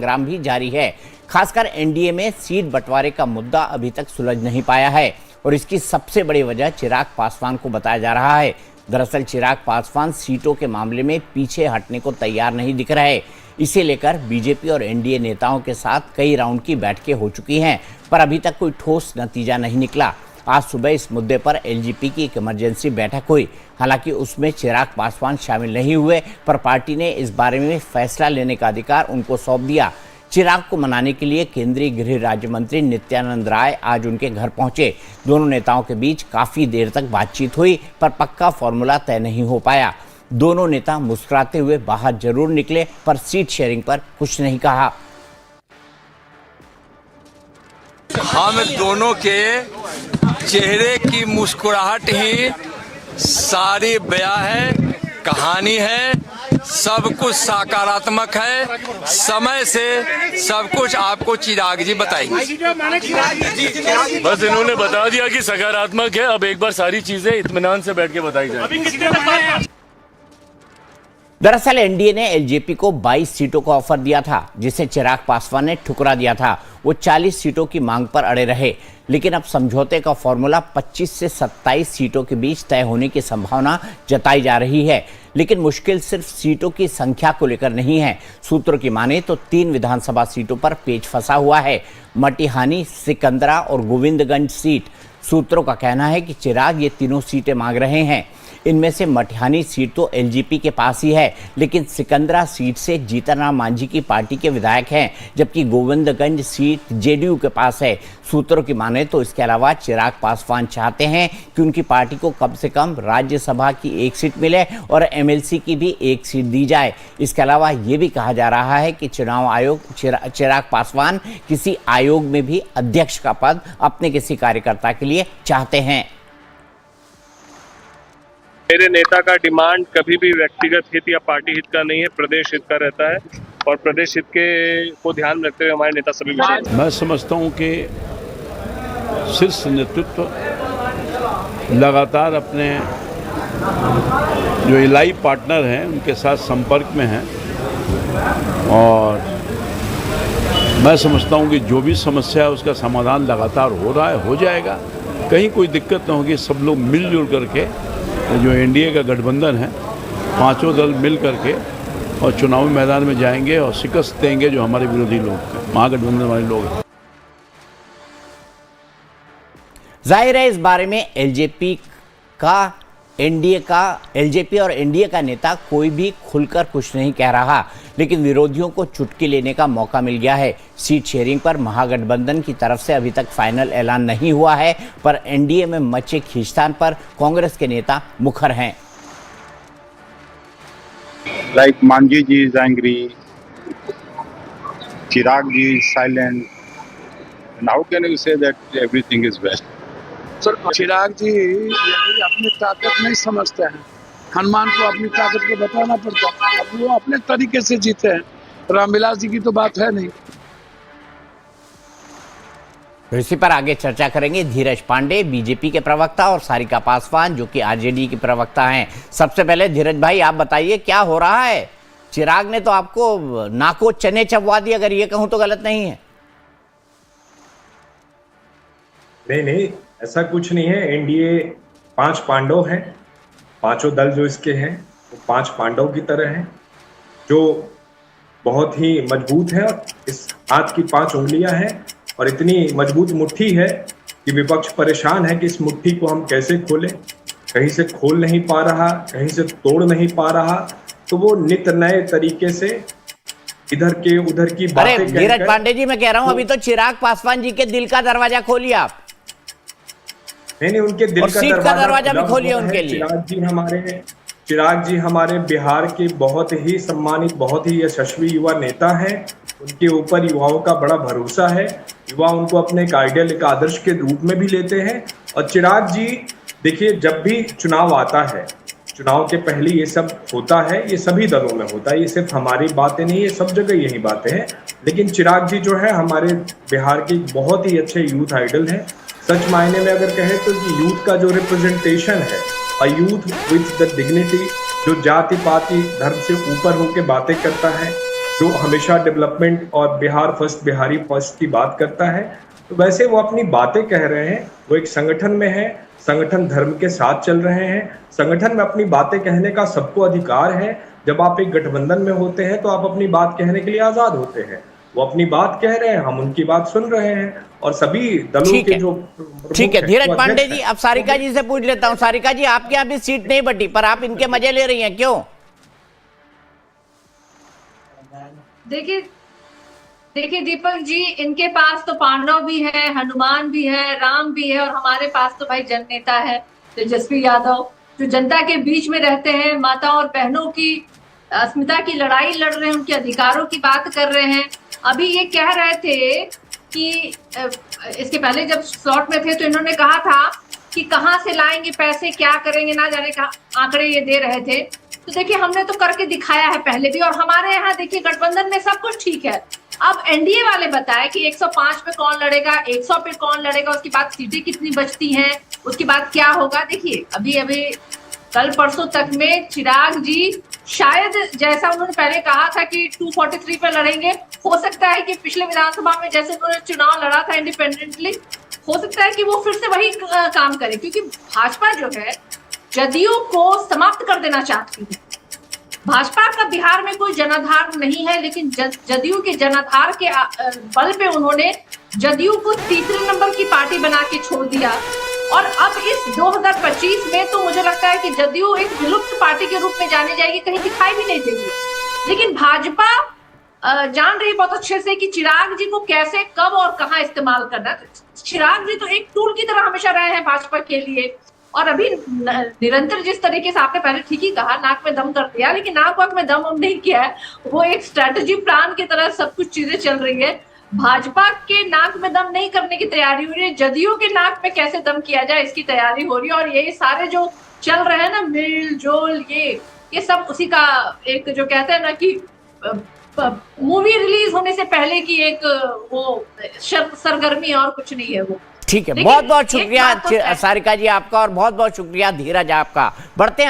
संग्राम भी जारी है। खासकर एनडीए में सीट बंटवारे का मुद्दा अभी तक सुलझ नहीं पाया है और इसकी सबसे बड़ी वजह चिराग पासवान को बताया जा रहा है। दरअसल चिराग पासवान सीटों के मामले में पीछे हटने को तैयार नहीं दिख रहे। इसे लेकर बीजेपी और एनडीए नेताओं के साथ कई राउंड की बैठकें हो चुकी हैं, पर अभी तक कोई ठोस नतीजा नहीं निकला। आज सुबह इस मुद्दे पर एलजेपी की एक इमरजेंसी बैठक हुई। हालांकि उसमें चिराग पासवान शामिल नहीं हुए, पर पार्टी ने इस बारे में फैसला लेने का अधिकार उनको सौंप दिया। चिराग को मनाने के लिए केंद्रीय गृह राज्य मंत्री नित्यानंद राय आज उनके घर पहुंचे। दोनों नेताओं के बीच काफी देर तक बातचीत हुई, पर पक्का फॉर्मूला तय नहीं हो पाया। दोनों नेता मुस्कुराते हुए बाहर जरूर निकले, पर सीट शेयरिंग पर कुछ नहीं कहा। हम दोनों के चेहरे की मुस्कुराहट ही सारी बयां है, कहानी है, सब कुछ सकारात्मक है। समय से सब कुछ आपको चिराग जी बताएंगे। बस इन्होंने बता दिया कि सकारात्मक है, अब एक बार सारी चीजें इत्मीनान से बैठ के बताई जाए। दरअसल एनडीए ने एलजेपी को 22 सीटों का ऑफर दिया था, जिसे चिराग पासवान ने ठुकरा दिया था। वो 40 सीटों की मांग पर अड़े रहे, लेकिन अब समझौते का फॉर्मूला 25 से 27 सीटों के बीच तय होने की संभावना जताई जा रही है। लेकिन मुश्किल सिर्फ सीटों की संख्या को लेकर नहीं है। सूत्रों की माने तो 3 विधानसभा सीटों पर पेच फंसा हुआ है, मटिहानी, सिकंदरा और गोविंदगंज सीट। सूत्रों का कहना है कि चिराग ये तीनों सीटें मांग रहे हैं। इनमें से मटिहानी सीट तो एलजेपी के पास ही है, लेकिन सिकंदरा सीट से जीतनराम मांझी की पार्टी के विधायक हैं, जबकि गोविंदगंज सीट जेडीयू के पास है। सूत्रों की माने तो इसके अलावा चिराग पासवान चाहते हैं कि उनकी पार्टी को कम से कम राज्यसभा की 1 सीट मिले और एमएलसी की भी 1 सीट दी जाए। इसके अलावा ये भी कहा जा रहा है कि चुनाव आयोग चिराग पासवान किसी आयोग में भी अध्यक्ष का पद अपने किसी कार्यकर्ता के लिए चाहते हैं। मेरे नेता का डिमांड कभी भी व्यक्तिगत हित या पार्टी हित का नहीं है, प्रदेश हित का रहता है और प्रदेश हित के को ध्यान में रखते हुए हमारे नेता सभी विषय। मैं समझता हूं कि शीर्ष नेतृत्व लगातार अपने जो इलाही पार्टनर हैं उनके साथ संपर्क में हैं और मैं समझता हूं कि जो भी समस्या है उसका समाधान लगातार हो रहा है, हो जाएगा। कहीं कोई दिक्कत न होगी। सब लोग मिलजुल करके जो एनडीए का गठबंधन है, 5 दल मिल करके और चुनावी मैदान में जाएंगे और शिकस्त देंगे जो हमारे विरोधी लोग हैं, महागठबंधन वाले लोग हैं। जाहिर है इस बारे में एलजेपी और एनडीए का नेता कोई भी खुलकर कुछ नहीं कह रहा, लेकिन विरोधियों को चुटकी लेने का मौका मिल गया है। सीट शेयरिंग पर महागठबंधन की तरफ से अभी तक फाइनल ऐलान नहीं हुआ है, पर एनडीए में मचे खींचतान पर कांग्रेस के नेता मुखर हैं। Like Manji ji is angry, Chirag ji is silent, and how can you say that everything is well? Sir, Chirag ji अपनी ताकत नहीं समझते हैं। हनुमान को अपनी ताकत को बताना पड़ता है। अब वो अपने तरीके से जीते हैं। रामविलास जी की तो बात है नहीं। तो इसी पर आगे चर्चा करेंगे धीरज पांडे, बीजेपी के प्रवक्ता, और सारिका पासवान जो कि आरजेडी की प्रवक्ता हैं। सबसे पहले धीरज भाई आप बताइए क्या हो रहा है? चिराग ने तो आपको नाको चने चबवा दी, अगर ये कहूं तो गलत नहीं है। नहीं, ऐसा कुछ नहीं है। एनडीए 5 पांडव हैं, 5 दल जो इसके हैं वो 5 पांडव की तरह हैं, जो बहुत ही मजबूत है। इस हाथ की 5 उंगलियां हैं और इतनी मजबूत मुट्ठी है कि विपक्ष परेशान है कि इस मुट्ठी को हम कैसे खोलें। कहीं से खोल नहीं पा रहा, कहीं से तोड़ नहीं पा रहा, तो वो नित नए तरीके से इधर के उधर की बातें। अरे धीरज पांडे जी, मैं कह रहा हूं अभी तो चिराग पासवान जी के दिल का दरवाजा खोलिए आप। नहीं, उनके दिल का दरवाजा भी खोलिए उनके लिए। चिराग जी हमारे बिहार के बहुत ही सम्मानित, बहुत ही यशस्वी युवा नेता हैं। उनके ऊपर युवाओं का बड़ा भरोसा है। युवा उनको अपने एक आइडियल, एक आदर्श के रूप में भी लेते हैं। और चिराग जी देखिए, जब भी चुनाव आता है, चुनाव के पहले ये सब होता है, ये सभी दलों में होता है, ये सिर्फ हमारी बातें नहीं, ये सब जगह यही बातें हैं। लेकिन चिराग जी जो है हमारे बिहार के बहुत ही अच्छे यूथ आइडल हैं। सच मायने में अगर कहें तो कि यूथ का जो रिप्रेजेंटेशन है, a youth with the dignity, जो जाति पाति धर्म से ऊपर होकर बातें करता है, जो हमेशा डेवलपमेंट और बिहार फर्स्ट, बिहारी फर्स्ट की बात करता है। तो वैसे वो अपनी बातें कह रहे हैं, वो एक संगठन में है, संगठन धर्म के साथ चल रहे हैं, संगठन में अपनी बातें कहने का सबको अधिकार है। जब आप एक गठबंधन में होते हैं तो आप अपनी बात कहने के लिए आजाद होते हैं। वो अपनी बात कह रहे हैं, हम उनकी बात सुन रहे हैं, और सभी दलों के जो ठीक है धीरज पांडे अध्यक्ष जी, हैं। अब सारिका जी से पूछ लेता हूं। सारिका जी, आपके यहाँ भी सीट नहीं बटी, पर आप इनके मजे ले रही हैं, क्यों? देखिए दीपक जी, इनके पास तो पांडव भी है, हनुमान भी है, राम भी है, और हमारे पास तो भाई जननेता है तेजस्वी यादव, जो जनता के बीच में रहते हैं, माता और बहनों की अस्मिता की लड़ाई लड़ रहे हैं, उनके अधिकारों की बात कर रहे हैं। अभी ये कह रहे थे कि इसके पहले जब स्लॉट में थे तो इन्होंने कहा था कि कहाँ से लाएंगे पैसे, क्या करेंगे, ना जाने का आंकड़े ये दे रहे थे। तो देखिए, हमने तो करके दिखाया है पहले भी, और हमारे यहाँ देखिए गठबंधन में सब कुछ ठीक है। अब एनडीए वाले बताए कि 105 पे कौन लड़ेगा, 100 पे कौन लड़ेगा, उसके बाद सीटें कितनी बचती हैं, उसके बाद क्या होगा। देखिए अभी कल परसों तक में चिराग जी शायद, जैसा उन्होंने पहले कहा था कि 243 पे लड़ेंगे, हो सकता है कि पिछले विधानसभा में जैसे उन्होंने चुनाव लड़ा था इंडिपेंडेंटली, हो सकता है कि वो फिर से वही काम करे, क्योंकि भाजपा जो है जदयू को समाप्त कर देना चाहती है। भाजपा का बिहार में कोई जनाधार नहीं है, लेकिन जदयू के जनाधार के बल पे उन्होंने जदयू को तीसरे नंबर की पार्टी बना के छोड़ दिया। और अब इस 2025 में तो मुझे लगता है कि जदयू एक विलुप्त पार्टी के रूप में जानी जाएगी, कहीं दिखाई भी नहीं देगी। लेकिन भाजपा जान रही बहुत अच्छे से कि चिराग जी को कैसे, कब और कहां इस्तेमाल करना। चिराग जी तो एक टूल की तरह हमेशा रहे हैं भाजपा के लिए, और अभी निरंतर जिस तरीके से आपने पहले ठीक ही कहा, नाक में दम कर दिया, लेकिन नाक वाक में दम नहीं किया है, वो एक स्ट्रेटेजी प्लान की तरह सब कुछ चीजें चल रही है। भाजपा के नाक में दम नहीं करने की तैयारी हो रही है, जदयू के नाक में कैसे दम किया जाए इसकी तैयारी हो रही है। और ये सारे जो चल रहे हैं ना मिल जोल, ये सब उसी का एक, जो कहते हैं ना कि मूवी रिलीज होने से पहले की एक वो सरगर्मी, और कुछ नहीं है वो। ठीक है, बहुत बहुत शुक्रिया सारिका जी आपका, और बहुत बहुत शुक्रिया धीरज आपका। बढ़ते हैं